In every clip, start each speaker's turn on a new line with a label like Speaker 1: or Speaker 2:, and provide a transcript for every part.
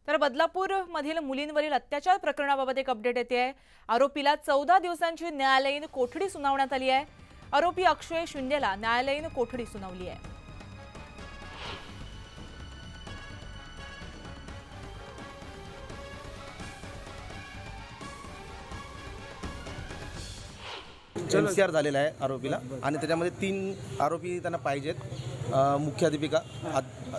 Speaker 1: तर बदलापूर मधील मुलींवरील अत्याचार प्रकरणाबाबत एक अपडेट येते आहे। आरोपीला 14 दिवसांची न्यायालयीन कोठडी सुनावण्यात आली आहे। आरोपी अक्षय शिंदेला न्यायालयीन कोठडी सुनावली आहे।
Speaker 2: एमसीआर झालेला आहे आरोपीला आणि त्याच्यामध्ये 3 आरोपी त्यांना पाहिजेत। मुख्याध्यापिका,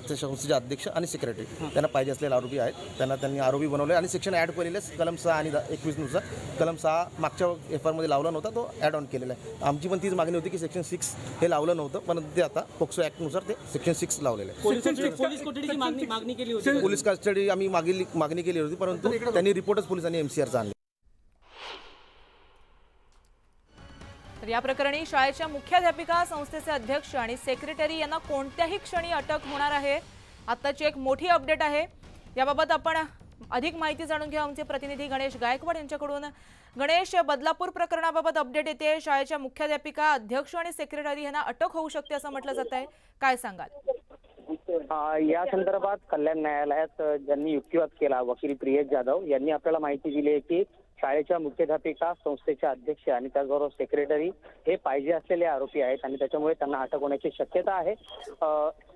Speaker 2: संस्थेचे अध्यक्ष आणि सेक्रेटरी त्यांना पाहिजे असलेले आरोपी आहेत। त्यांनी आरोपी बनवले आणि सेक्शन ॲड केलेले कलम 6 आणि 21 नुसार कलम 6 मागच्या FIR मध्ये लावला नव्हता, तो ॲड ऑन केलेला आहे। आमची पण तीच मागणी होती की सेक्शन 6 हे लावलं नव्हतं, पण ते आता पोक्सो ॲक्टनुसार ते सेक्शन 6 लावलेलं आहे। पोलीस कस्टडी आम्ही मागणी केली होती, परंतु त्यांनी रिपोर्टच पोलिसांनी MCRचा आणला।
Speaker 1: तर या प्रकरणी शाळेच्या मुख्याध्यापिका, संस्थेचे अध्यक्ष आणि सेक्रेटरी यांना कोणत्याही क्षणी अटक होणार आहे। आताची एक मोठी अपडेट आहे। याबाबत आपण अधिक माहिती जाणून घेऊ आमचे प्रतिनिधी गणेश गायकवाड यांच्याकडून। गणेश, बदलापूर प्रकरणाबाबत अपडेट येते। शाळेच्या मुख्याध्यापिका, अध्यक्ष आणि सेक्रेटरी यांना अटक होऊ शकते असं म्हटलं जात आहे, काय सांगाल?
Speaker 3: या संदर्भात कल्याण न्यायालयात ज्यांनी युक्तिवाद केला, वकील प्रियेश जाधव यांनी आपल्याला माहिती दिली आहे की शाळेच्या मुख्याध्यापिका, संस्थेचे अध्यक्ष आणि त्याचबरोबर सेक्रेटरी हे पाहिजे असलेले आरोपी आहेत आणि त्याच्यामुळे त्यांना अटक होण्याची शक्यता आहे।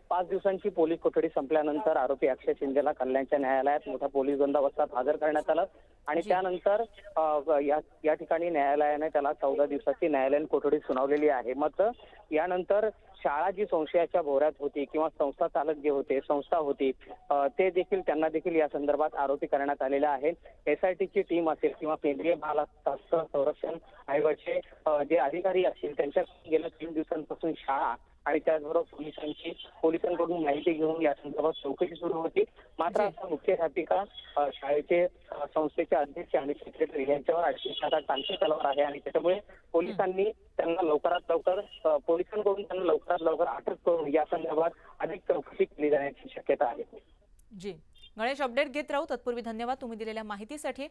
Speaker 3: 5 दिवसांची पोलीस कोठडी संपल्यानंतर आरोपी अक्षय शिंदेला कल्याणच्या न्यायालयात मोठ्या पोलीस बंदोबस्तात हजर करण्यात आलं आणि त्यानंतर या ठिकाणी न्यायालयाने त्याला 14 दिवसाची न्यायालयीन कोठडी सुनावलेली आहे। मात्र यानंतर शाळा जी संशयाच्या भोवऱ्यात होती किंवा संस्था चालक जे होते, संस्था होती, ते देखील त्यांना देखील या संदर्भात आरोपी करण्यात आलेले आहे। SITची टीम असेल किंवा केंद्रीय बाल हक्क संरक्षण आयोगाचे जे अधिकारी असतील त्यांच्या गेल्या 3 दिवसांपासून शाळा आणि त्याचबरोबर पोलिसांकडून माहिती घेऊन या संदर्भात चौकशी सुरू होती। मात्र आता मुख्याध्यापिका, शाळेचे संस्थेचे अध्यक्ष आणि सेक्रेटरी यांच्यावर आता टांगती तलवार आहे आणि त्याच्यामुळे पोलिसांनी त्यांना लवकरात लवकर अटक करून या संदर्भात अधिक चौकशी केली जाण्याची शक्यता आहे।
Speaker 1: जी गणेश, अपडेट घेत राहू। तत्पूर्वी धन्यवाद तुम्ही दिलेल्या माहितीसाठी।